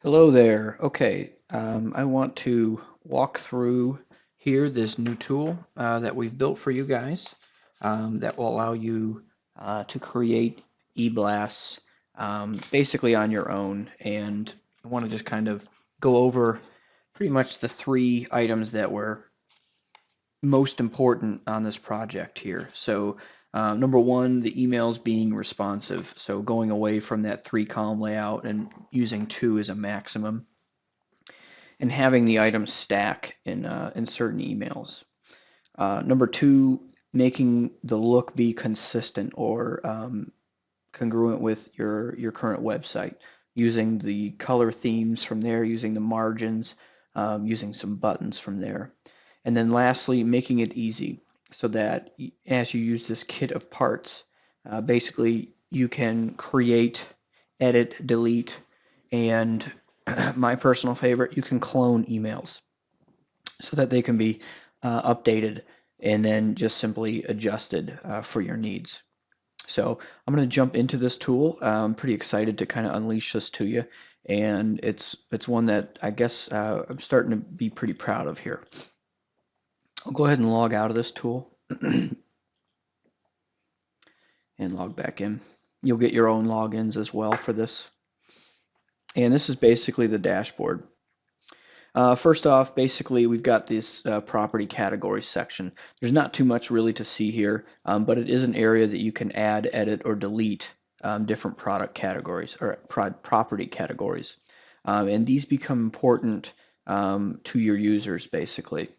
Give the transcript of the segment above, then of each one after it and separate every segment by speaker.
Speaker 1: Hello there. Okay, I want to walk through here this new tool that we've built for you guys that will allow you to create e-blasts basically on your own. And I want to just kind of go over pretty much the three items that were most important on this project here. So number one, the emails being responsive. So going away from that three-column layout and using two as a maximum, and having the items stack in certain emails. Number two, making the look be consistent or congruent with your current website, using the color themes from there, using the margins, using some buttons from there. And then lastly, making it easy so that as you use this kit of parts, basically you can create, edit, delete, and my personal favorite, you can clone emails so that they can be updated and then just simply adjusted for your needs. So I'm going to jump into this tool. I'm pretty excited to kind of unleash this to you, and it's one that I guess I'm starting to be pretty proud of here. I'll go ahead and log out of this tool and log back in. You'll get your own logins as well for this. And this is basically the dashboard. First off, basically, we've got this property category section. There's not too much really to see here, but it is an area that you can add, edit, or delete different product categories or property categories. And these become important to your users, basically.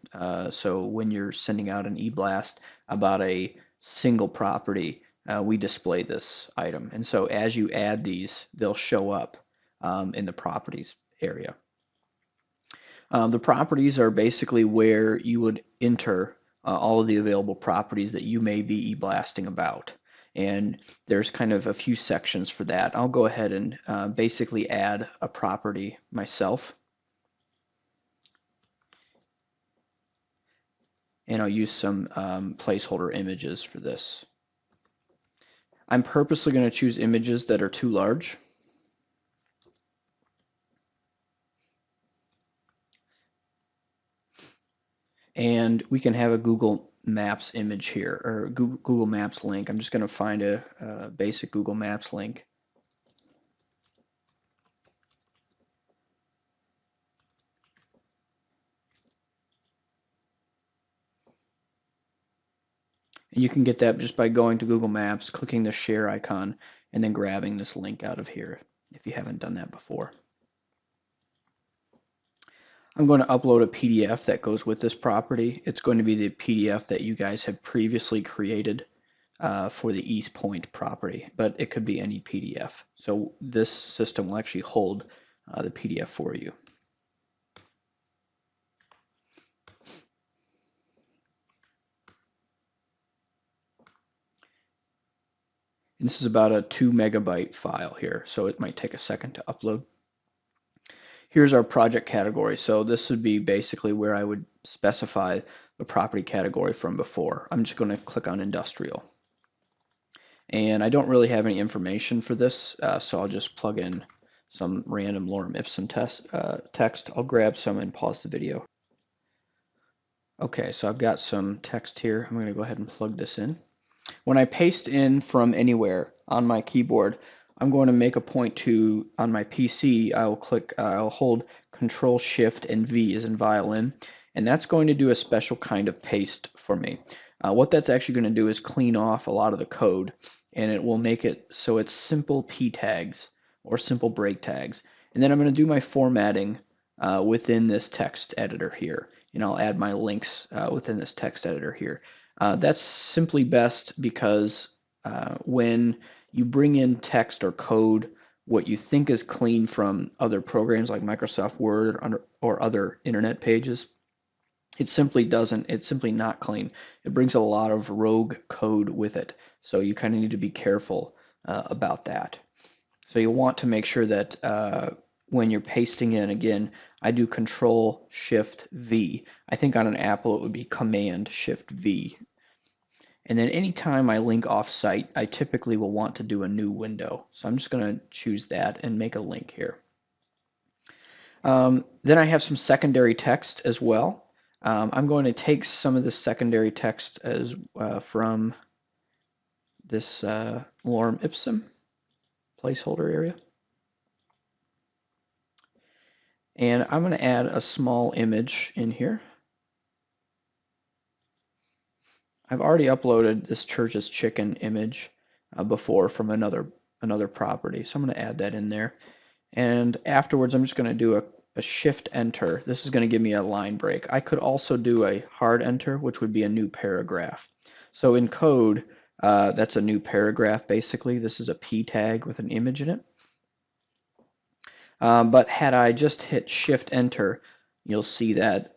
Speaker 1: So when you're sending out an e-blast about a single property, we display this item. And so as you add these, they'll show up in the properties area. The properties are basically where you would enter all of the available properties that you may be e-blasting about. And there's kind of a few sections for that. I'll go ahead and basically add a property myself. And I'll use some placeholder images for this. I'm purposely going to choose images that are too large. And we can have a Google Maps image here, or Google Maps link. I'm just going to find a basic Google Maps link. And you can get that just by going to Google Maps, clicking the share icon, and then grabbing this link out of here if you haven't done that before. I'm going to upload a PDF that goes with this property. It's going to be the PDF that you guys have previously created for the East Point property, but it could be any PDF. So this system will actually hold the PDF for you. And this is about a 2 megabyte file here, so it might take a second to upload. Here's our project category. So this would be basically where I would specify the property category from before. I'm just going to click on industrial. And I don't really have any information for this, so I'll just plug in some random lorem ipsum text. I'll grab some and pause the video. Okay, so I've got some text here. I'm going to go ahead and plug this in. When I paste in from anywhere on my keyboard, I'm going to make a point to, on my PC, I'll hold Control Shift and V as in violin, and that's going to do a special kind of paste for me. What that's actually going to do is clean off a lot of the code, and it will make it so it's simple P tags or simple break tags. And then I'm going to do my formatting within this text editor here, and I'll add my links within this text editor here. That's simply best because when you bring in text or code, what you think is clean from other programs like Microsoft Word or other internet pages, it simply doesn't. It's simply not clean. It brings a lot of rogue code with it, so you kind of need to be careful about that. So you'll want to make sure that when you're pasting in, again, I do Control Shift V. I think on an Apple it would be Command Shift V. And then anytime I link off-site, I typically will want to do a new window. So I'm just going to choose that and make a link here. Then I have some secondary text as well. I'm going to take some of this secondary text as from this lorem ipsum placeholder area. And I'm going to add a small image in here. I've already uploaded this Church's Chicken image before from another property, so I'm going to add that in there. And afterwards, I'm just going to do a shift enter. This is going to give me a line break. I could also do a hard enter, which would be a new paragraph. So in code, that's a new paragraph basically. This is a p tag with an image in it. But had I just hit shift enter, you'll see that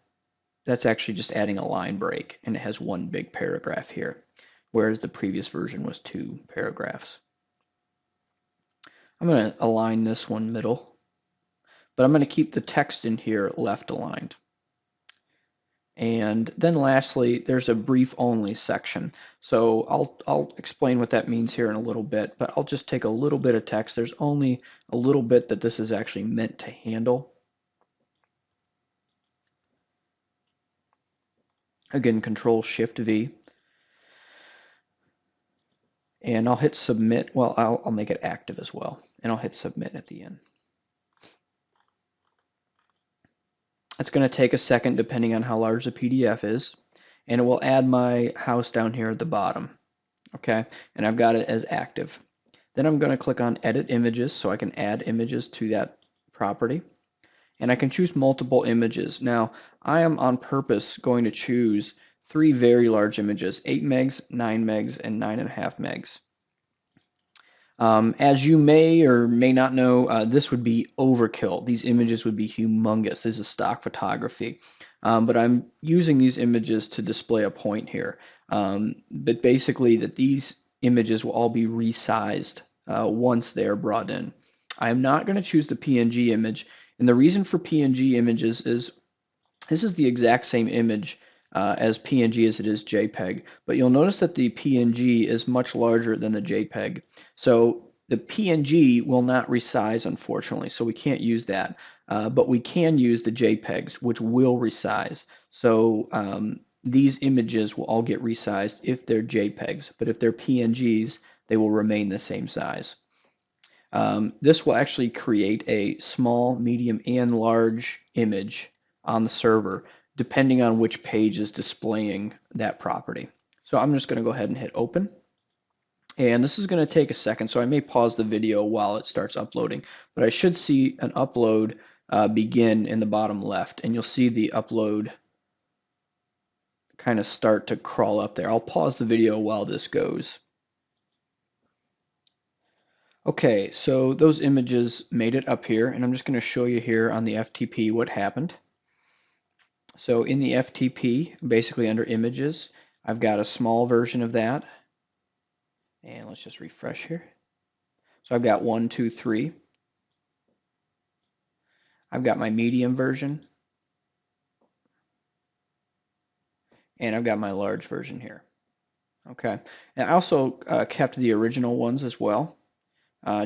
Speaker 1: that's actually just adding a line break, and it has one big paragraph here, whereas the previous version was 2 paragraphs. I'm going to align this one middle, but I'm going to keep the text in here left aligned. And then lastly, there's a brief only section. So I'll explain what that means here in a little bit, but I'll just take a little bit of text. There's only a little bit that this is actually meant to handle. Again, Control Shift V. And I'll hit submit. Well, I'll make it active as well, and I'll hit submit at the end. It's going to take a second depending on how large the PDF is, and it will add my house down here at the bottom. Okay, and I've got it as active. Then I'm going to click on Edit Images so I can add images to that property. And I can choose multiple images. Now, I am on purpose going to choose 3 very large images, 8 megs, 9 megs, and 9.5 megs. As you may or may not know, this would be overkill. These images would be humongous. This is stock photography. But I'm using these images to display a point here. But basically that these images will all be resized once they are brought in. I am not going to choose the PNG image. And the reason for PNG images is this is the exact same image as PNG as it is JPEG, but you'll notice that the PNG is much larger than the JPEG. So the PNG will not resize, unfortunately, so we can't use that. But we can use the JPEGs, which will resize. So these images will all get resized if they're JPEGs, but if they're PNGs, they will remain the same size. This will actually create a small, medium, and large image on the server, depending on which page is displaying that property. So I'm just going to go ahead and hit open. And this is going to take a second, so I may pause the video while it starts uploading. But I should see an upload begin in the bottom left, and you'll see the upload kind of start to crawl up there. I'll pause the video while this goes. Okay, so those images made it up here, and I'm just going to show you here on the FTP what happened. So in the FTP, basically under images, I've got a small version of that. And let's just refresh here. So I've got 1, 2, 3. I've got my medium version. And I've got my large version here. Okay, and I also kept the original ones as well,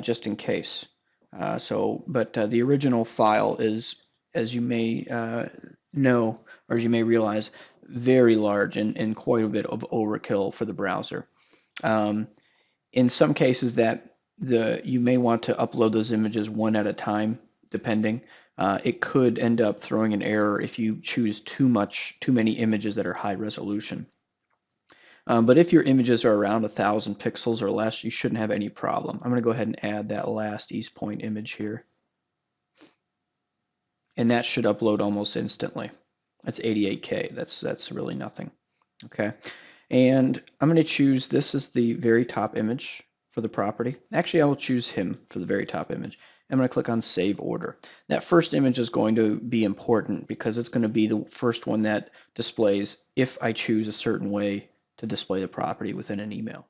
Speaker 1: just in case. But the original file is, as you may know, or as you may realize, very large and quite a bit of overkill for the browser. In some cases you may want to upload those images one at a time, depending. It could end up throwing an error if you choose too many images that are high resolution. But if your images are around 1,000 pixels or less, you shouldn't have any problem. I'm going to go ahead and add that last East Point image here. And that should upload almost instantly. That's 88K. That's really nothing. Okay. And I'm going to choose, this is the very top image for the property. Actually, I will choose him for the very top image. I'm going to click on Save Order. That first image is going to be important because it's going to be the first one that displays if I choose a certain way to display the property within an email.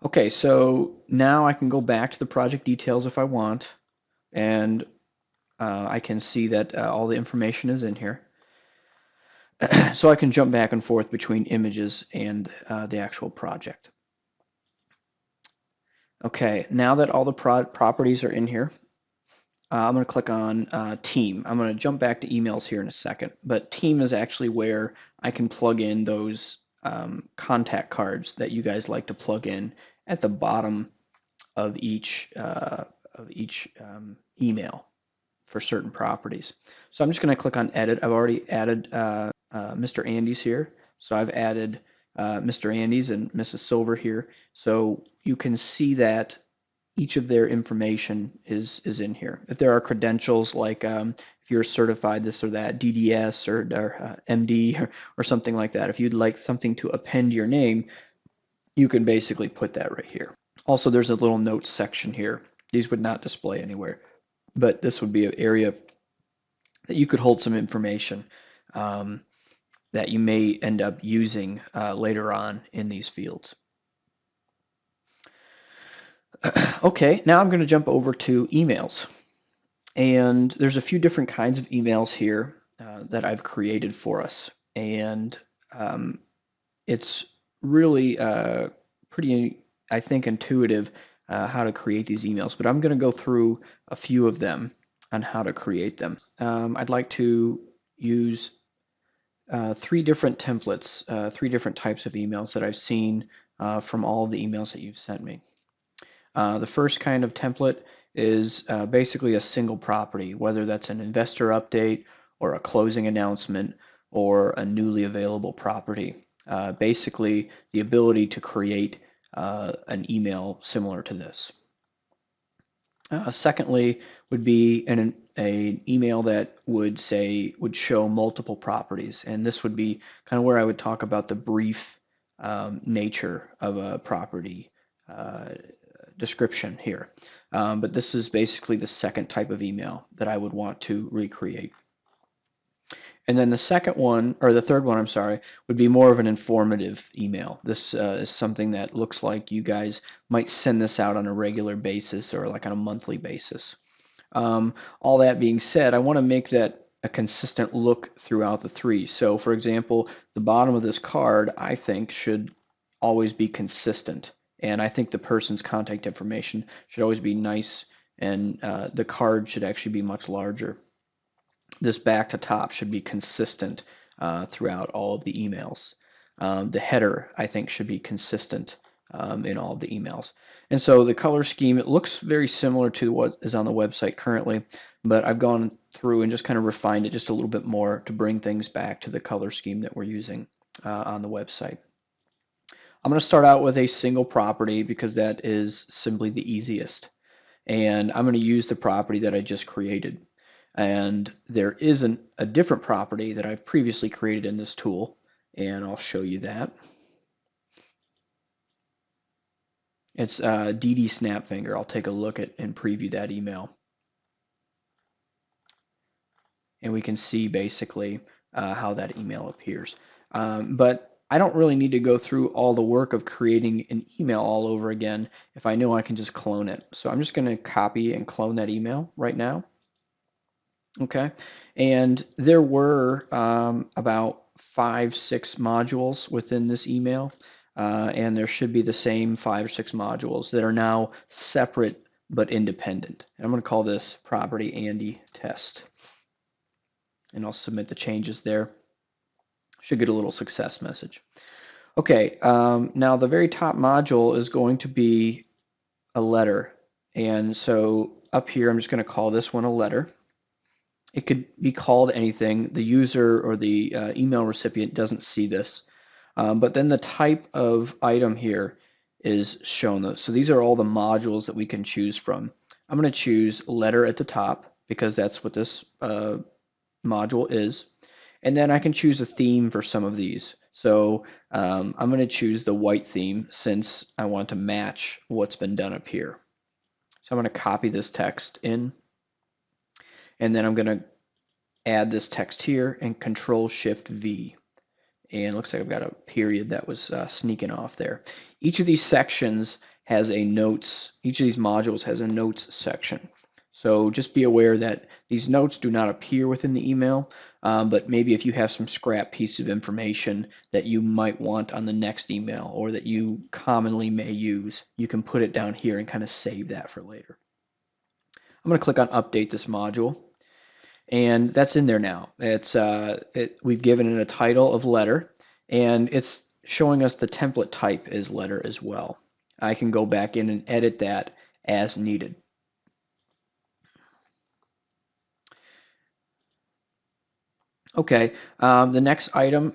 Speaker 1: Okay, so now I can go back to the project details if I want, and I can see that all the information is in here. So I can jump back and forth between images and the actual project. Okay, now that all the properties are in here, I'm going to click on Team. I'm going to jump back to emails here in a second, but Team is actually where I can plug in those contact cards that you guys like to plug in at the bottom of each email for certain properties. So I'm just going to click on Edit. I've already added Mr. Andes here, so I've added Mr. Andes and Mrs. Silver here, so you can see that each of their information is in here. If there are credentials like if you're certified this or that, DDS or MD or something like that, if you'd like something to append your name, you can basically put that right here. Also, there's a little notes section here. These would not display anywhere, but this would be an area that you could hold some information that you may end up using later on in these fields. Okay, now I'm going to jump over to emails. And there's a few different kinds of emails here that I've created for us. And it's really pretty, I think, intuitive how to create these emails. But I'm going to go through a few of them on how to create them. I'd like to use 3 different templates, 3 different types of emails that I've seen from all of the emails that you've sent me. The first kind of template is basically a single property, whether that's an investor update or a closing announcement or a newly available property. Basically, the ability to create an email similar to this. Secondly, would be an email that would show multiple properties, and this would be kind of where I would talk about the brief nature of a property description here. But this is basically the second type of email that I would want to recreate. And then the second one, or the third one, I'm sorry, would be more of an informative email. This is something that looks like you guys might send this out on a regular basis or like on a monthly basis. All that being said, I want to make that a consistent look throughout the 3. So for example, the bottom of this card, I think, should always be consistent. And I think the person's contact information should always be nice, and the card should actually be much larger. This back to top should be consistent throughout all of the emails. The header, I think, should be consistent in all of the emails. And so the color scheme, it looks very similar to what is on the website currently, but I've gone through and just kind of refined it just a little bit more to bring things back to the color scheme that we're using on the website. I'm going to start out with a single property because that is simply the easiest. And I'm going to use the property that I just created. And there isn't a different property that I've previously created in this tool, and I'll show you that. It's DD Snapfinger. I'll take a look at and preview that email. And we can see basically how that email appears. But I don't really need to go through all the work of creating an email all over again if I know I can just clone it. So I'm just going to copy and clone that email right now. Okay, and there were about 5-6 modules within this email, and there should be the same 5 or 6 modules that are now separate but independent. And I'm going to call this property Andy test, and I'll submit the changes there. Should get a little success message. Okay, now the very top module is going to be a letter, and so up here I'm just going to call this one a letter. It could be called anything. The user or the email recipient doesn't see this. But then the type of item here is shown. So these are all the modules that we can choose from. I'm going to choose letter at the top because that's what this module is. And then I can choose a theme for some of these. So I'm going to choose the white theme since I want to match what's been done up here. So I'm going to copy this text in. And then I'm going to add this text here and Control-Shift-V. And it looks like I've got a period that was sneaking off there. Each of these sections has a notes, each of these modules has a notes section. So just be aware that these notes do not appear within the email, but maybe if you have some scrap piece of information that you might want on the next email or that you commonly may use, you can put it down here and kind of save that for later. I'm going to click on update this module, and that's in there now. We've given it a title of letter, and it's showing us the template type is letter as well. I can go back in and edit that as needed. Okay, the next item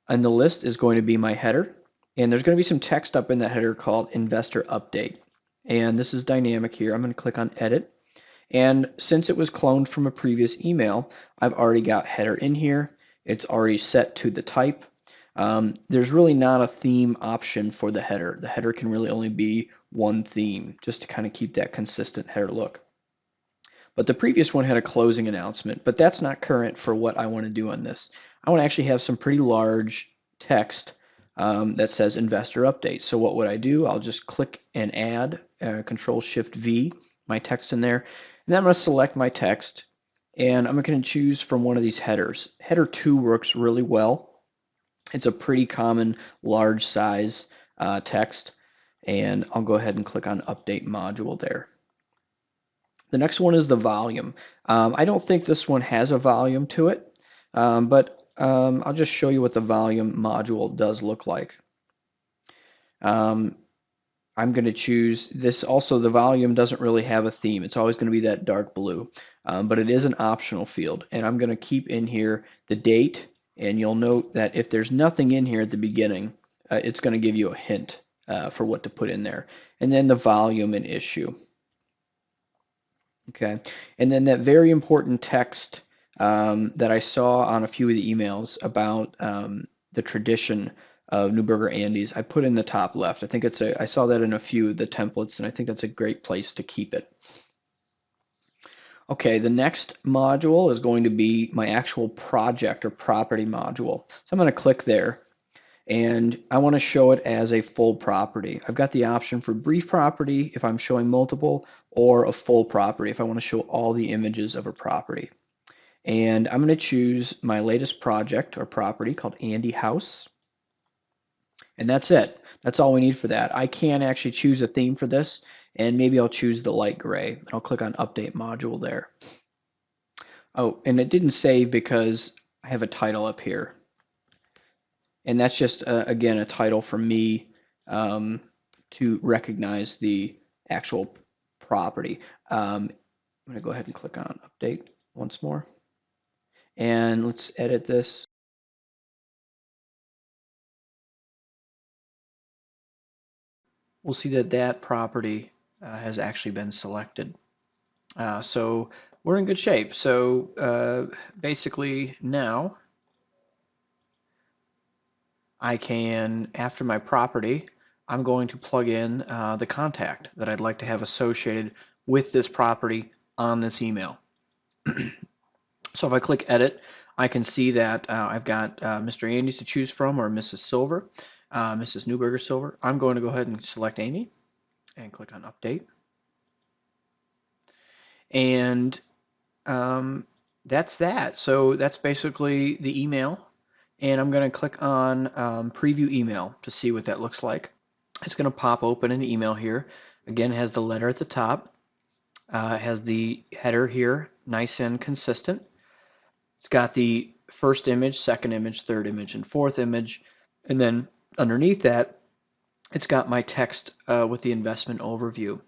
Speaker 1: on the list is going to be my header, and there's going to be some text up in that header called investor update, and this is dynamic here. I'm going to click on edit, and since it was cloned from a previous email, I've already got header in here. It's already set to the type. There's really not a theme option for the header. The header can really only be one theme, just to kind of keep that consistent header look. But the previous one had a closing announcement, but that's not current for what I want to do on this. I want to actually have some pretty large text that says investor update. So what would I do? I'll just click and add, Control-Shift-V, my text in there. And then I'm going to select my text, and I'm going to choose from one of these headers. Header 2 works really well. It's a pretty common large size text, and I'll go ahead and click on Update Module there. The next one is the volume. I don't think this one has a volume to it, but I'll just show you what the volume module does look like. I'm going to choose this. Also, the volume doesn't really have a theme. It's always going to be that dark blue, but it is an optional field. And I'm going to keep in here the date, and you'll note that if there's nothing in here at the beginning, it's going to give you a hint for what to put in there. And then the volume and issue. Okay, and then that very important text that I saw on a few of the emails about the tradition of Newburger Andes, I put in the top left. I think I saw that in a few of the templates, and I think that's a great place to keep it. Okay, the next module is going to be my actual project or property module. So I'm going to click there, and I want to show it as a full property. I've got the option for brief property if I'm showing multiple, or a full property if I want to show all the images of a property. And I'm going to choose my latest project or property called Andy House. And that's it. That's all we need for that. I can actually choose a theme for this, and maybe I'll choose the light gray. I'll click on Update Module there. Oh, and it didn't save because I have a title up here. And that's just, again, a title for me to recognize the actual property. I'm going to go ahead and click on Update once more. And let's edit this. We'll see that that property has actually been selected. So we're in good shape. So basically now I can, after my property, I'm going to plug in the contact that I'd like to have associated with this property on this email. So if I click edit, I can see that I've got Mr. Andy to choose from, or Mrs. Silver, Mrs. Newburger Silver. I'm going to go ahead and select Amy and click on update. And that's that. So that's basically the email. And I'm going to click on preview email to see what that looks like. It's going to pop open an email here. Again, it has the letter at the top. It has the header here, nice and consistent. It's got the first image, second image, third image, and fourth image. And then underneath that, it's got my text with the investment overview.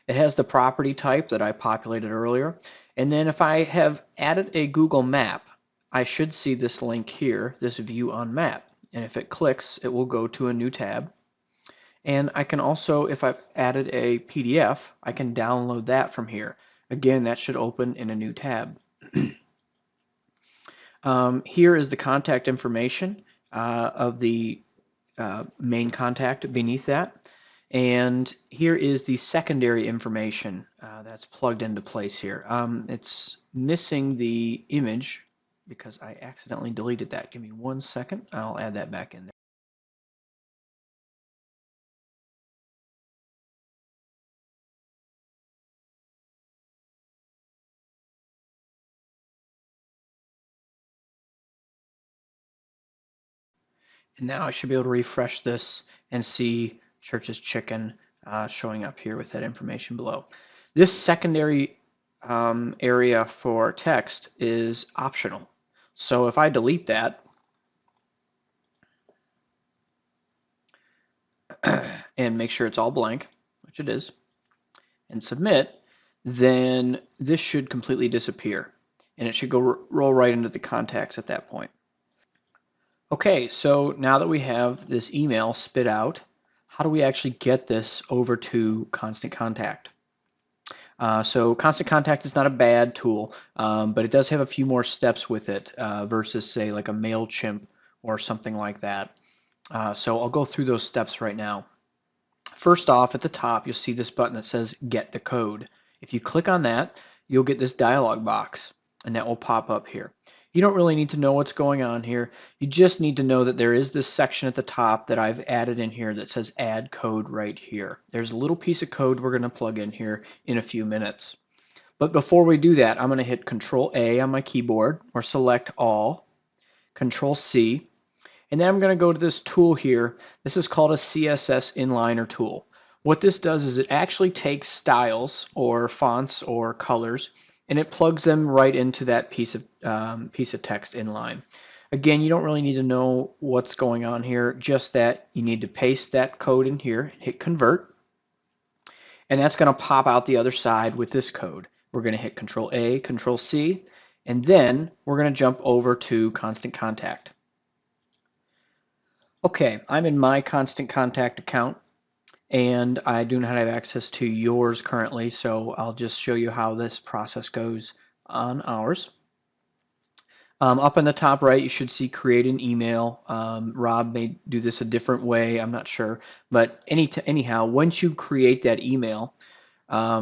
Speaker 1: It has the property type that I populated earlier. And then if I have added a Google map, I should see this link here, this view on map. And if it clicks, it will go to a new tab. And I can also, if I've added a PDF, I can download that from here. Again, that should open in a new tab. Here is the contact information of the main contact beneath that. And here is the secondary information that's plugged into place here. It's missing the image because I accidentally deleted that. Give me 1 second. I'll add that back in there. And now I should be able to refresh this and see Church's Chicken showing up here with that information below. This secondary area for text is optional. So if I delete that and make sure it's all blank, which it is, and submit, then this should completely disappear and it should go roll right into the contacts at that point. Okay, so now that we have this email spit out, how do we actually get this over to Constant Contact? So Constant Contact is not a bad tool, but it does have a few more steps with it versus, say, like a MailChimp or something like that. So I'll go through those steps right now. First off, at the top, you'll see this button that says Get the Code. If you click on that, you'll get this dialog box, and that will pop up here. You don't really need to know what's going on here. You just need to know that there is this section at the top that I've added in here that says Add Code right here. There's a little piece of code we're going to plug in here in a few minutes. But before we do that, I'm going to hit Control A on my keyboard or select all, Control C, and then I'm going to go to this tool here. This is called a CSS inliner tool. What this does is it actually takes styles or fonts or colors and it plugs them right into that piece of text inline. Again, you don't really need to know what's going on here, just that you need to paste that code in here, hit convert, and that's going to pop out the other side with this code. We're going to hit Control A, Control C, and then we're going to jump over to Constant Contact. Okay, I'm in my Constant Contact account, and I do not have access to yours currently, so I'll just show you how this process goes on ours. Up in the top right, you should see create an email. Rob may do this a different way, I'm not sure, but anyhow, once you create that email,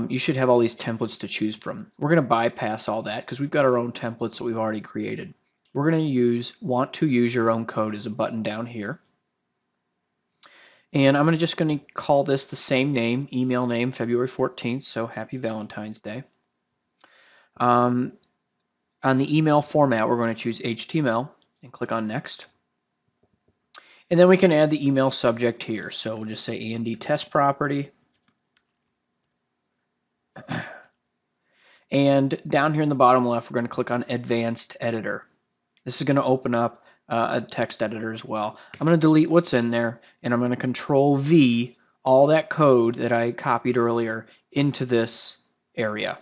Speaker 1: you should have all these templates to choose from. We're going to bypass all that because we've got our own templates that we've already created. We're going to use Want to Use Your Own Code as a button down here. And I'm just going to call this the same name, email name, February 14th, so happy Valentine's Day. On the email format, we're going to choose HTML and click on Next. And then we can add the email subject here. So we'll just say AND test property. And down here in the bottom left, we're going to click on Advanced Editor. This is going to open up a text editor as well. I'm going to delete what's in there, and I'm going to Control V all that code that I copied earlier into this area.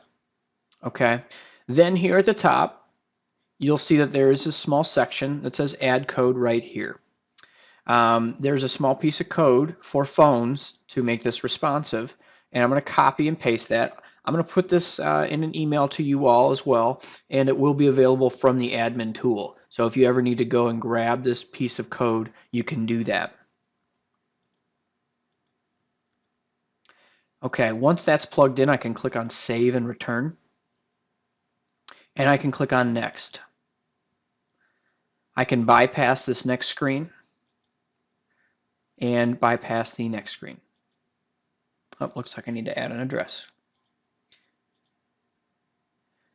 Speaker 1: Okay. Then here at the top, you'll see that there is a small section that says Add Code right here. There's a small piece of code for phones to make this responsive, and I'm going to copy and paste that. I'm going to put this in an email to you all as well, and it will be available from the admin tool. So if you ever need to go and grab this piece of code, you can do that. Okay, once that's plugged in, I can click on Save and Return, and I can click on Next. I can bypass this next screen and bypass the next screen. Oh, looks like I need to add an address.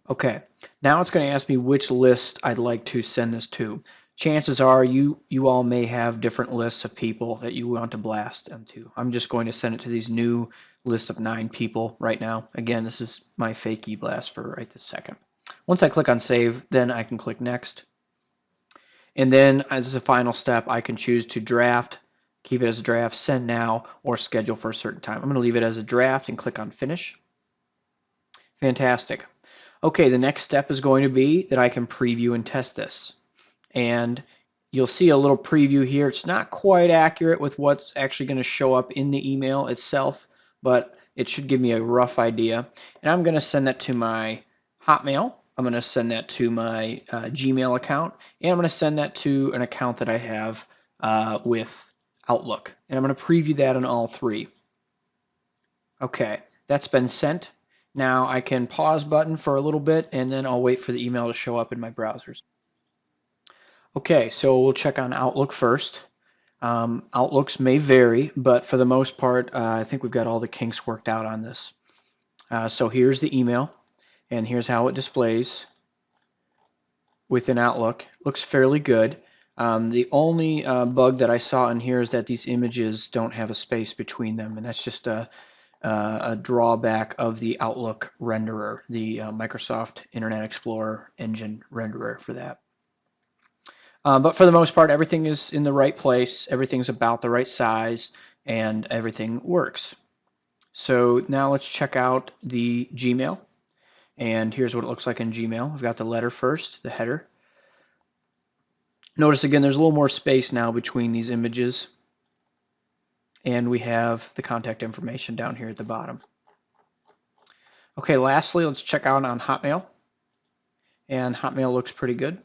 Speaker 1: Okay, now it's going to ask me which list I'd like to send this to. Chances are you all may have different lists of people that you want to blast them to. I'm just going to send it to these new list of 9 people right now. Again, this is my fake e-blast for right this second. Once I click on Save, then I can click Next. And then as a final step, I can choose to draft, keep it as a draft, send now, or schedule for a certain time. I'm going to leave it as a draft and click on Finish. Fantastic. Okay, the next step is going to be that I can preview and test this. And you'll see a little preview here. It's not quite accurate with what's actually going to show up in the email itself, but it should give me a rough idea. And I'm going to send that to my Hotmail. I'm going to send that to my Gmail account, and I'm going to send that to an account that I have with Outlook. And I'm going to preview that on all 3. Okay, that's been sent. Now I can pause button for a little bit, and then I'll wait for the email to show up in my browsers. Okay, so we'll check on Outlook first. Outlooks may vary, but for the most part, I think we've got all the kinks worked out on this. So here's the email, and here's how it displays within Outlook. Looks fairly good. The only bug that I saw in here is that these images don't have a space between them, and that's just a a drawback of the Outlook renderer, the Microsoft Internet Explorer engine renderer for that. But for the most part, everything is in the right place, everything's about the right size, and everything works. So now let's check out the Gmail. And here's what it looks like in Gmail. I've got the letter first, the header. Notice again, there's a little more space now between these images. And we have the contact information down here at the bottom. Okay, lastly, let's check out on Hotmail. And Hotmail looks pretty good.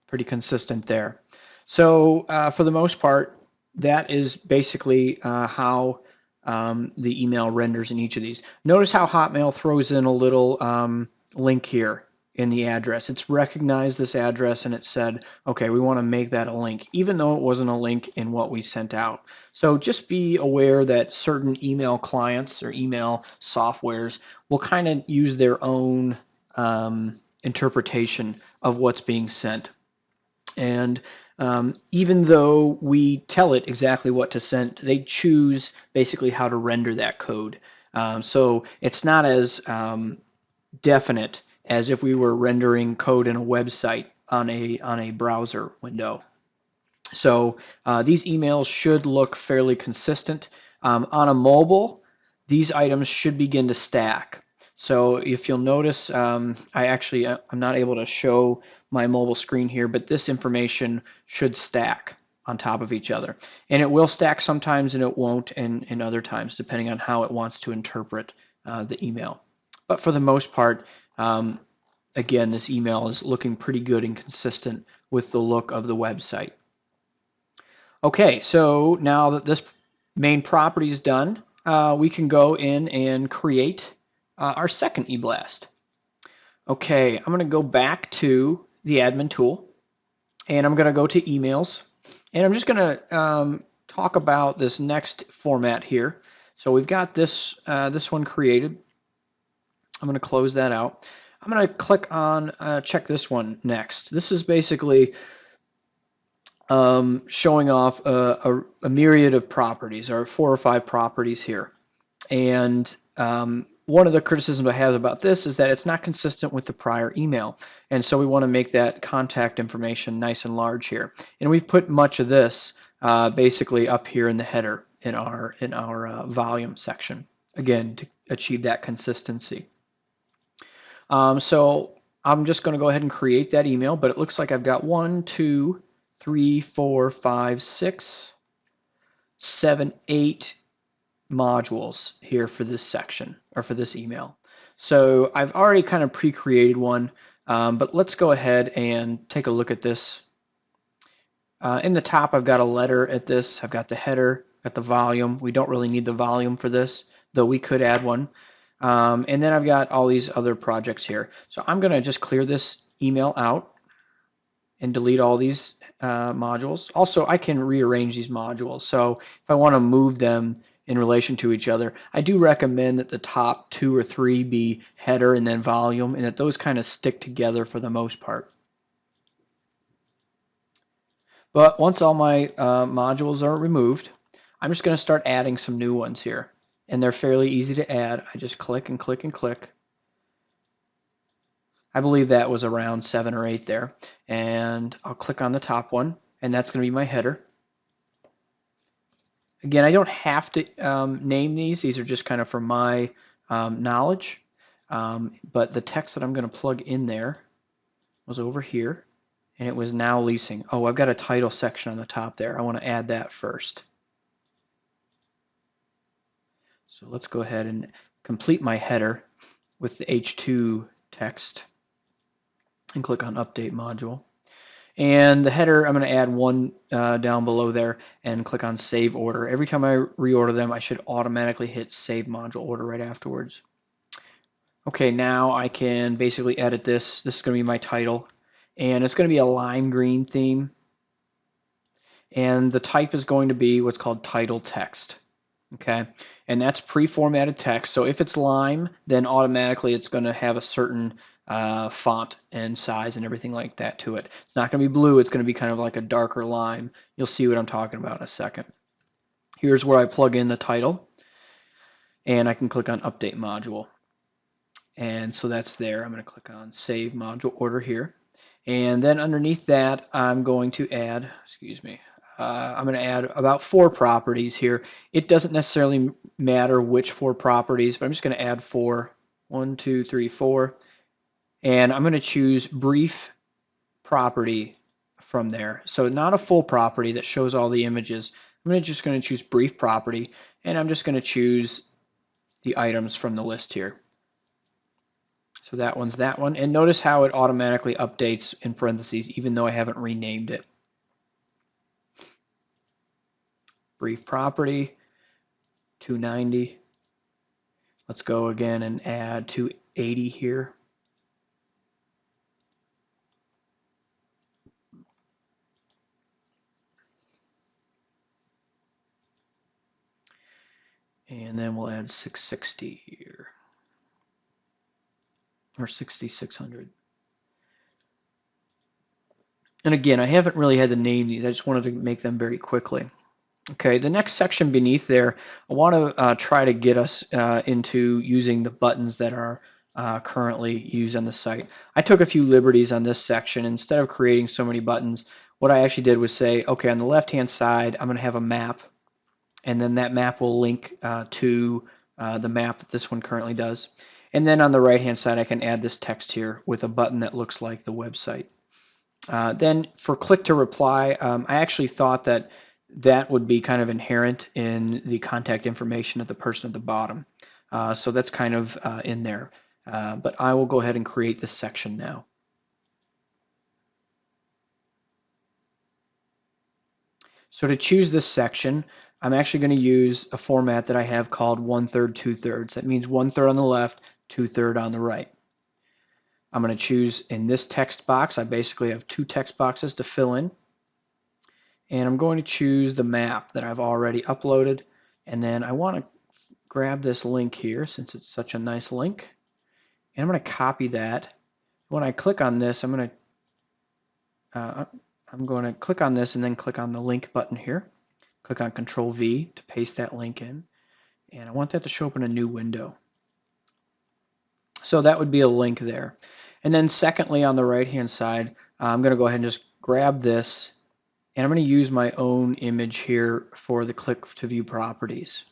Speaker 1: Pretty consistent there. So for the most part, that is basically how the email renders in each of these. Notice how Hotmail throws in a little link here in the address. It's recognized this address and it said, okay, we want to make that a link, even though it wasn't a link in what we sent out. So just be aware that certain email clients or email softwares will kind of use their own interpretation of what's being sent. And even though we tell it exactly what to send, they choose basically how to render that code. So it's not as definite as if we were rendering code in a website on a browser window. So these emails should look fairly consistent. On a mobile, these items should begin to stack. So if you'll notice, I'm not able to show my mobile screen here, but this information should stack on top of each other. And it will stack sometimes and it won't and other times, depending on how it wants to interpret the email. But for the most part, again, this email is looking pretty good and consistent with the look of the website. Okay, so now that this main property is done, we can go in and create our second eBlast. Okay, I'm going to go back to the admin tool and I'm going to go to emails and I'm just going to talk about this next format here. So we've got this one created. I'm going to close that out. I'm going to click on check this one next. This is basically showing off a myriad of properties, or 4 or 5 properties here. And one of the criticisms I have about this is that it's not consistent with the prior email. And so we want to make that contact information nice and large here. And we've put much of this basically up here in the header in our volume section, again, to achieve that consistency. So I'm just going to go ahead and create that email, but it looks like I've got 1, 2, 3, 4, 5, 6, 7, 8 modules here for this section, or for this email. So I've already kind of pre-created one, but let's go ahead and take a look at this. In the top, I've got a letter at this. I've got the header, got the volume. We don't really need the volume for this, though we could add one. And then I've got all these other projects here. So I'm going to just clear this email out and delete all these modules. Also, I can rearrange these modules. So if I want to move them in relation to each other, I do recommend that the top 2 or 3 be header and then volume, and that those kind of stick together for the most part. But once all my modules are removed, I'm just going to start adding some new ones here. And they're fairly easy to add. I just click and click and click. I believe that was around 7 or 8 there. And I'll click on the top one, and that's going to be my header. Again, I don't have to name these. These are just kind of for my knowledge. But the text that I'm going to plug in there was over here, and it was now leasing. Oh, I've got a title section on the top there. I want to add that first. So let's go ahead and complete my header with the H2 text and click on Update Module. And the header, I'm going to add one down below there and click on Save Order. Every time I reorder them, I should automatically hit Save Module Order right afterwards. Okay, now I can basically edit this. This is going to be my title, and it's going to be a lime green theme. And the type is going to be what's called title text. Okay, and that's pre-formatted text. So if it's lime, then automatically it's going to have a certain font and size and everything like that to it. It's not going to be blue. It's going to be kind of like a darker lime. You'll see what I'm talking about in a second. Here's where I plug in the title, and I can click on Update Module. And so that's there. I'm going to click on Save Module Order here. And then underneath that, I'm going to add, I'm going to add about 4 properties here. It doesn't necessarily matter which 4 properties, but I'm just going to add 4. 1, 2, 3, 4. And I'm going to choose brief property from there. So not a full property that shows all the images. I'm just going to choose brief property, and I'm just going to choose the items from the list here. So that one's that one. And notice how it automatically updates in parentheses, even though I haven't renamed it. Brief property, 290. Let's go again and add 280 here. And then we'll add 660 here, or 6600. And again, I haven't really had to name these. I just wanted to make them very quickly. Okay, the next section beneath there, I want to try to get us into using the buttons that are currently used on the site. I took a few liberties on this section. Instead of creating so many buttons, what I actually did was say, okay, on the left-hand side, I'm going to have a map, and then that map will link to the map that this one currently does. And then on the right-hand side, I can add this text here with a button that looks like the website. Then for click to reply, I actually thought that would be kind of inherent in the contact information of the person at the bottom. So that's kind of in there. But I will go ahead and create this section now. So to choose this section, I'm actually going to use a format that I have called 1/3, 2/3. That means 1/3 on the left, 2/3 on the right. I'm going to choose in this text box. I basically have 2 text boxes to fill in. And I'm going to choose the map that I've already uploaded. And then I want to grab this link here since it's such a nice link. And I'm going to copy that. When I click on this, I'm going to click on this and then click on the link button here. Click on Control V to paste that link in. And I want that to show up in a new window. So that would be a link there. And then secondly, on the right-hand side, I'm going to go ahead and just grab this, and I'm going to use my own image here for the click to view properties.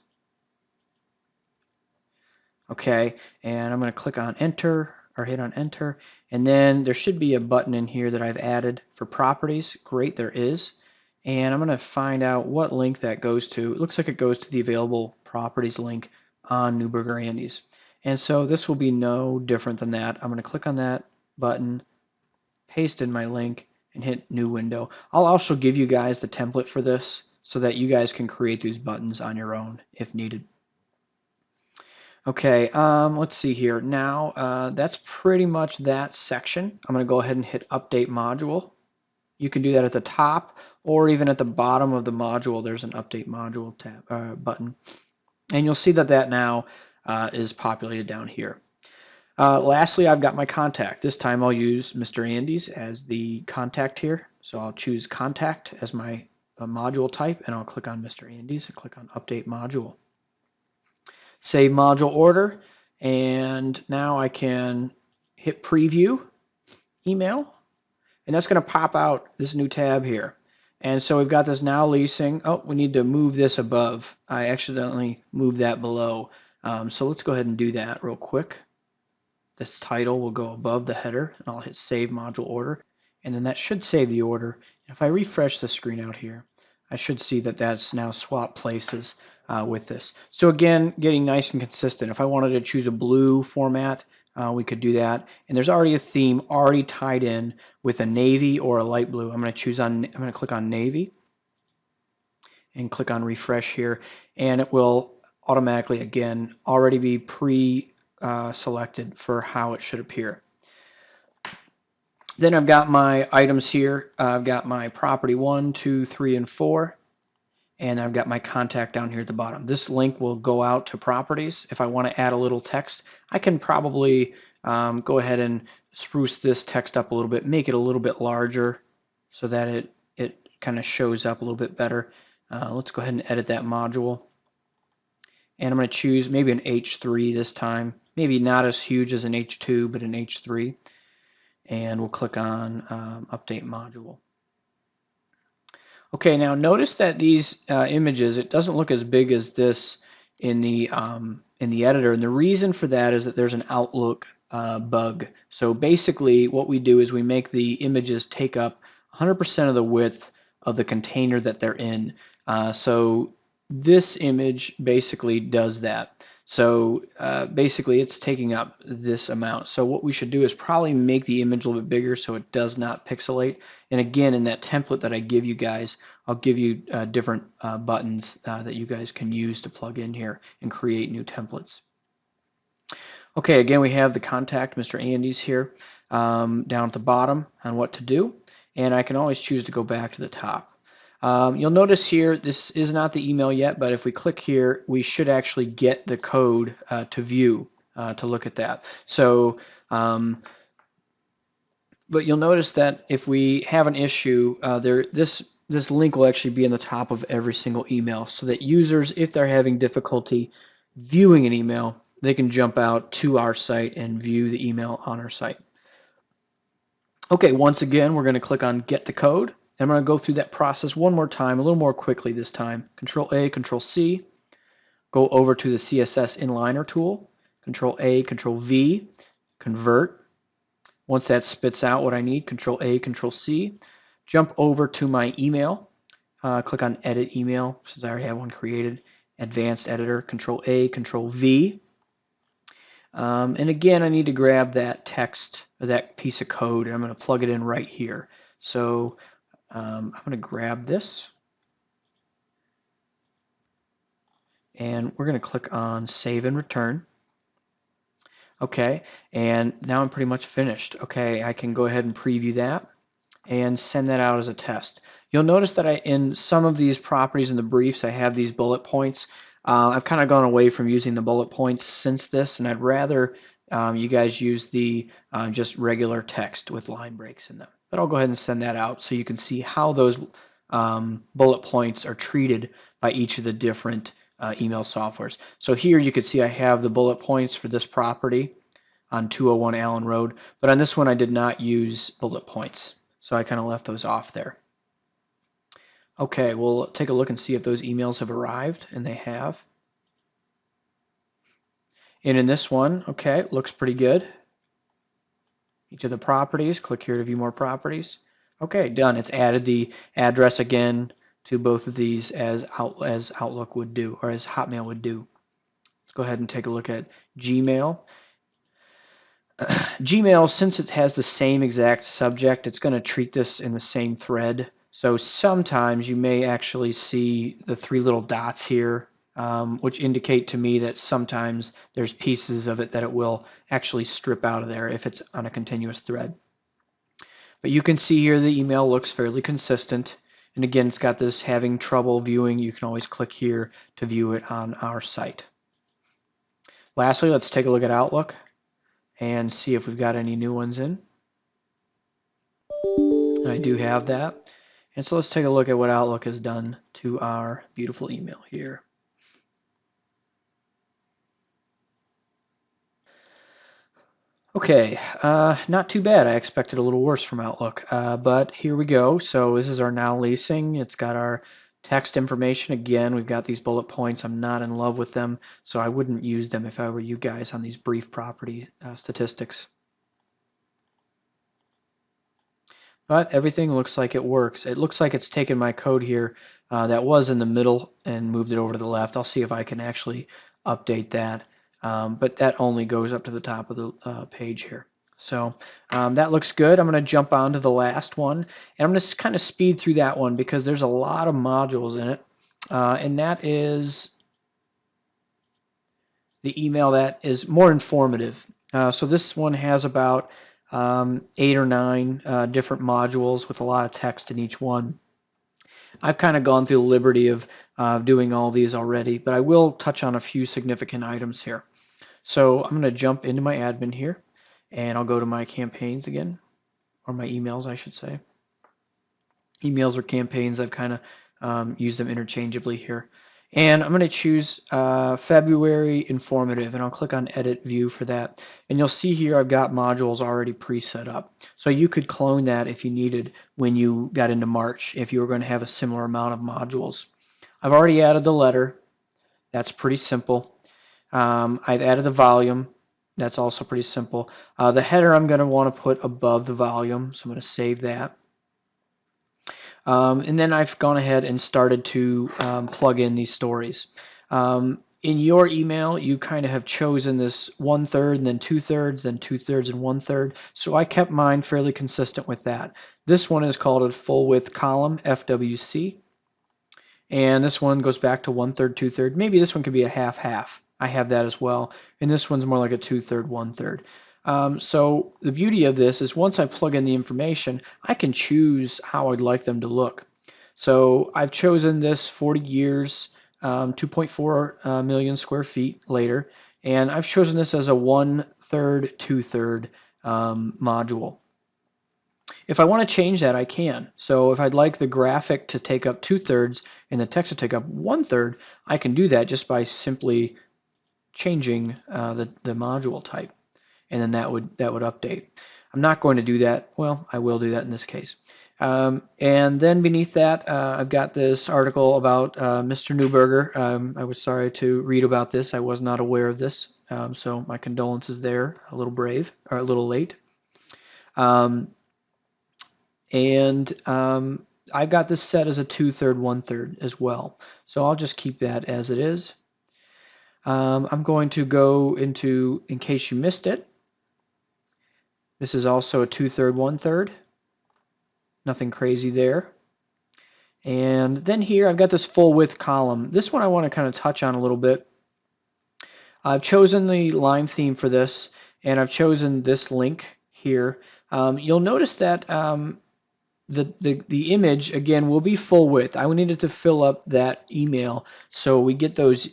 Speaker 1: Okay, and I'm going to click on enter, or hit on enter, and then there should be a button in here that I've added for properties. Great, there is. And I'm going to find out what link that goes to. It looks like it goes to the available properties link on Newburger Andy's. And so this will be no different than that. I'm going to click on that button, paste in my link, and hit new window. I'll also give you guys the template for this so that you guys can create these buttons on your own if needed. Okay, let's see here. Now that's pretty much that section. I'm going to go ahead and hit update module. You can do that at the top or even at the bottom of the module. There's an update module tab button. And you'll see that now is populated down here. Lastly, I've got my contact. This time I'll use Mr. Andy's as the contact here. So I'll choose contact as my module type, and I'll click on Mr. Andy's and click on update module. Save module order, and now I can hit preview email, and that's going to pop out this new tab here. And so we've got this now leasing. Oh, we need to move this above. I accidentally moved that below. So let's go ahead and do that real quick. This title will go above the header, and I'll hit save module order, and then that should save the order. If I refresh the screen out here, I should see that that's now swapped places with this. So again, getting nice and consistent. If I wanted to choose a blue format, we could do that. And there's already a theme already tied in with a navy or a light blue. I'm going to click on navy and click on refresh here, and it will automatically again already be selected for how it should appear. Then I've got my items here. I've got my property 1, 2, 3, and 4, and I've got my contact down here at the bottom. This link will go out to properties. If I want to add a little text, I can probably go ahead and spruce this text up a little bit, make it a little bit larger so that it kind of shows up a little bit better. Let's go ahead and edit that module. And I'm going to choose maybe an H3 this time. Maybe not as huge as an H2, but an H3. And we'll click on Update Module. Okay, now notice that these images, it doesn't look as big as this in the editor, and the reason for that is that there's an Outlook bug. So basically what we do is we make the images take up 100% of the width of the container that they're in. So this image basically does that. So basically it's taking up this amount. So what we should do is probably make the image a little bit bigger so it does not pixelate. And again, in that template that I give you guys, I'll give you different buttons that you guys can use to plug in here and create new templates. Okay, again, we have the contact, Mr. Andy's here down at the bottom on what to do. And I can always choose to go back to the top. You'll notice here, this is not the email yet, but if we click here, we should actually get the code to view, to look at that. So, but you'll notice that if we have an issue, this link will actually be in the top of every single email, so that users, if they're having difficulty viewing an email, they can jump out to our site and view the email on our site. Okay, once again, we're going to click on Get the Code. I'm going to go through that process one more time, a little more quickly this time. Control A, Control C, go over to the CSS Inliner tool, Control A, Control V, convert. Once that spits out what I need, Control A, Control C, jump over to my email, click on Edit Email, since I already have one created, Advanced Editor, Control A, Control V. And again, I need to grab that text, or that piece of code, and I'm going to plug it in right here. So I'm going to grab this, and we're going to click on Save and Return. Okay, and now I'm pretty much finished. Okay, I can go ahead and preview that and send that out as a test. You'll notice that in some of these properties in the briefs, I have these bullet points. I've kind of gone away from using the bullet points since this, and I'd rather you guys use the just regular text with line breaks in them. But I'll go ahead and send that out so you can see how those bullet points are treated by each of the different email softwares. So here you can see I have the bullet points for this property on 201 Allen Road, but on this one I did not use bullet points, so I kind of left those off there. Okay, we'll take a look and see if those emails have arrived, and they have. And in this one, okay, it looks pretty good. Each of the properties, click here to view more properties. Okay, done. It's added the address again to both of these as Outlook would do, or as Hotmail would do. Let's go ahead and take a look at Gmail. Gmail, since it has the same exact subject, it's going to treat this in the same thread. So sometimes you may actually see the three little dots here, which indicate to me that sometimes there's pieces of it that it will actually strip out of there if it's on a continuous thread. But you can see here the email looks fairly consistent. And again, it's got this having trouble viewing. You can always click here to view it on our site. Lastly, let's take a look at Outlook and see if we've got any new ones in. And I do have that. And so let's take a look at what Outlook has done to our beautiful email here. Okay, not too bad. I expected a little worse from Outlook, but here we go. So this is our now leasing. It's got our text information. Again, we've got these bullet points. I'm not in love with them, so I wouldn't use them if I were you guys on these brief property statistics. But everything looks like it works. It looks like it's taken my code here that was in the middle and moved it over to the left. I'll see if I can actually update that. But that only goes up to the top of the page here. So that looks good. I'm going to jump on to the last one, and I'm going to kind of speed through that one because there's a lot of modules in it, and that is the email that is more informative. So this one has about 8 or 9 different modules with a lot of text in each one. I've kind of gone through the liberty of doing all these already, but I will touch on a few significant items here. So I'm going to jump into my admin here, and I'll go to my campaigns again, or my emails, I should say. Emails or campaigns I've kind of use them interchangeably here. And I'm going to choose February informative, and I'll click on edit view for that. And you'll see here I've got modules already pre-set up. So you could clone that if you needed when you got into March, if you were going to have a similar amount of modules. I've already added the letter. That's pretty simple. I've added the volume. That's also pretty simple. The header I'm going to want to put above the volume, so I'm going to save that. And then I've gone ahead and started to plug in these stories. In your email, you kind of have chosen this 1/3 and then 2/3, then 2/3 and 1/3. So I kept mine fairly consistent with that. This one is called a full width column, FWC. And this one goes back to 1/3, 2/3. Maybe this one could be a half-half. I have that as well. And this one's more like a 2/3, 1/3. So the beauty of this is once I plug in the information, I can choose how I'd like them to look. So I've chosen this 40 years, 2.4 million square feet later, and I've chosen this as a 1/3, 2/3 module. If I want to change that, I can. So if I'd like the graphic to take up 2/3 and the text to take up 1/3, I can do that just by simply changing the module type. And then that would update. I'm not going to do that. Well, I will do that in this case. And then beneath that, I've got this article about Mr. Newburger. I was sorry to read about this. I was not aware of this. So my condolences there. A little brave, or a little late. I've got this set as a 2/3, 1/3 as well. So I'll just keep that as it is. I'm going to go into, in case you missed it, this is also a 2/3, 1/3. Nothing crazy there. And then here I've got this full width column. This one I want to kind of touch on a little bit. I've chosen the line theme for this, and I've chosen this link here. You'll notice that the image, again, will be full width. I needed to fill up that email so we get those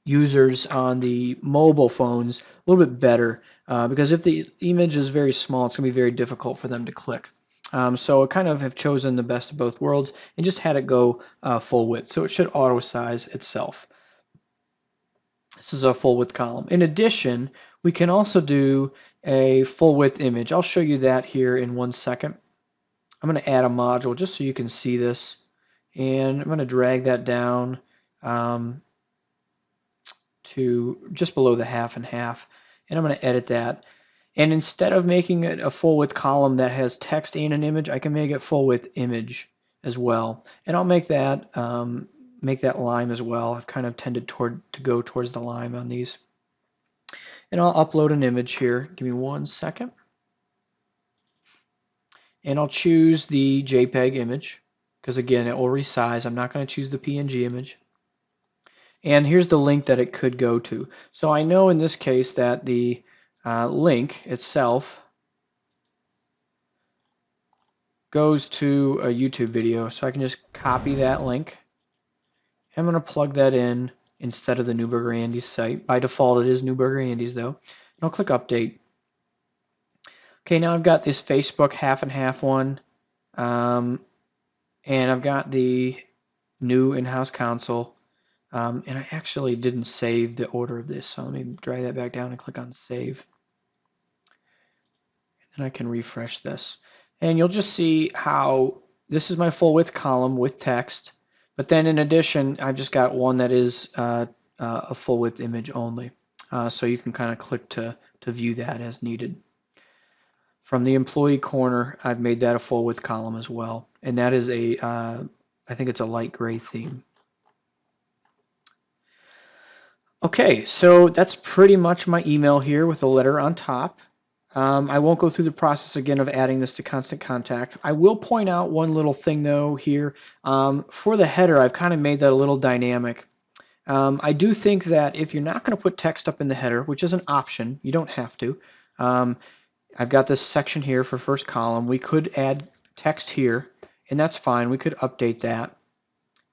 Speaker 1: users on the mobile phones a little bit better, because if the image is very small, it's going to be very difficult for them to click. So I kind of have chosen the best of both worlds and just had it go full width, so it should auto size itself. This is a full width column. In addition, we can also do a full width image. I'll show you that here in 1 second. I'm going to add a module just so you can see this, and I'm going to drag that down to just below the half and half, and I'm going to edit that. And instead of making it a full width column that has text and an image, I can make it full width image as well. And I'll make that lime as well. I've kind of tended to go towards the lime on these. And I'll upload an image here. Give me 1 second. And I'll choose the JPEG image because, again, it will resize. I'm not going to choose the PNG image. And here's the link that it could go to. So I know in this case that the link itself goes to a YouTube video. So I can just copy that link. I'm going to plug that in instead of the Newburger Andy's site. By default, it is Newburger Andy's, though. And I'll click Update. Okay, now I've got this Facebook half and half one, and I've got the new in-house console, and I actually didn't save the order of this, so let me drag that back down and click on Save. And I can refresh this. And you'll just see how this is my full width column with text, but then in addition, I've just got one that is a full width image only. So you can kind of click to view that as needed. From the employee corner, I've made that a full width column as well. And that is I think it's a light gray theme. Okay, so that's pretty much my email here with a letter on top. I won't go through the process again of adding this to Constant Contact. I will point out one little thing though here. For the header, I've kind of made that a little dynamic. I do think that if you're not going to put text up in the header, which is an option, you don't have to. I've got this section here for first column. We could add text here, and that's fine. We could update that.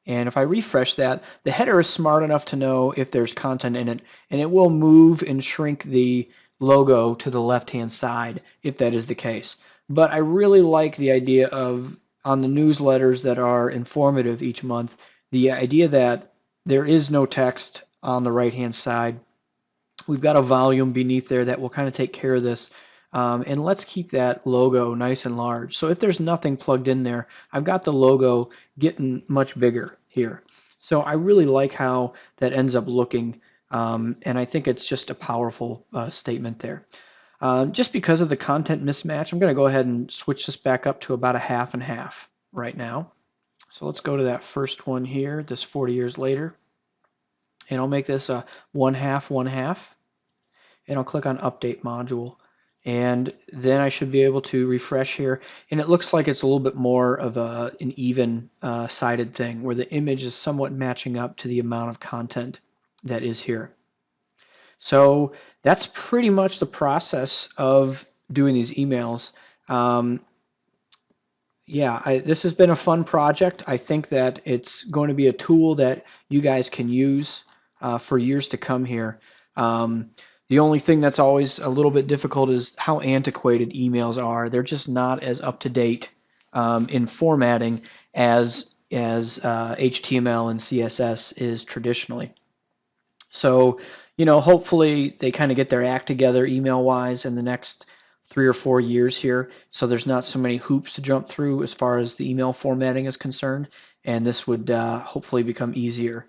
Speaker 1: And if I refresh that, the header is smart enough to know if there's content in it, and it will move and shrink the logo to the left-hand side if that is the case. But I really like the idea of on the newsletters that are informative each month, the idea that there is no text on the right-hand side. We've got a volume beneath there that will kind of take care of this. And let's keep that logo nice and large. So if there's nothing plugged in there, I've got the logo getting much bigger here. So I really like how that ends up looking, and I think it's just a powerful statement there. Just because of the content mismatch, I'm going to go ahead and switch this back up to about a half and half right now. So let's go to that first one here, this 40 years later. And I'll make this a 1/2, 1/2. And I'll click on Update Module. And then I should be able to refresh here. And it looks like it's a little bit more of an even sided thing, where the image is somewhat matching up to the amount of content that is here. So that's pretty much the process of doing these emails. Yeah, this has been a fun project. I think that it's going to be a tool that you guys can use for years to come here. The only thing that's always a little bit difficult is how antiquated emails are. They're just not as up to date in formatting as HTML and CSS is traditionally. So, you know, hopefully they kind of get their act together email-wise in the next 3 or 4 years here, so there's not so many hoops to jump through as far as the email formatting is concerned, and this would hopefully become easier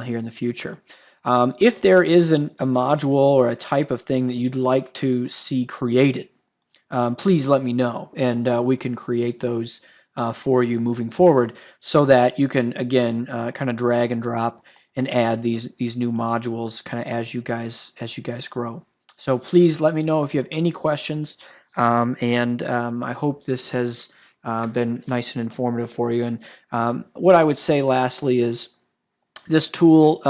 Speaker 1: here in the future. If there is a module or a type of thing that you'd like to see created, please let me know, and we can create those for you moving forward, so that you can again kind of drag and drop and add these new modules kind of as you guys grow. So please let me know if you have any questions, and I hope this has been nice and informative for you. And what I would say lastly is this tool,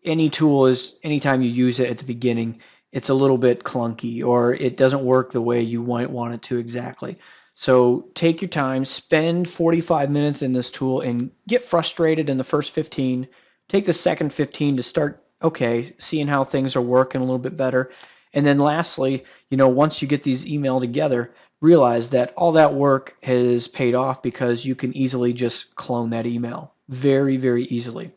Speaker 1: any tool is, anytime you use it at the beginning, it's a little bit clunky or it doesn't work the way you might want it to exactly. So take your time, spend 45 minutes in this tool and get frustrated in the first 15. Take the second 15 to start, okay, seeing how things are working a little bit better. And then lastly, you know, once you get these emailed together, realize that all that work has paid off because you can easily just clone that email very, very easily.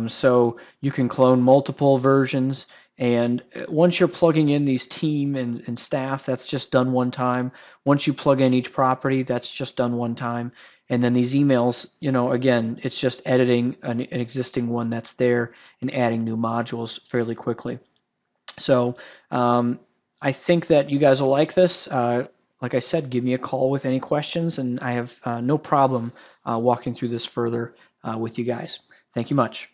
Speaker 1: So you can clone multiple versions, and once you're plugging in these team and staff, that's just done one time. Once you plug in each property, that's just done one time. And then these emails, you know, again, it's just editing an existing one that's there and adding new modules fairly quickly. So I think that you guys will like this. Like I said, give me a call with any questions, and I have no problem walking through this further with you guys. Thank you much.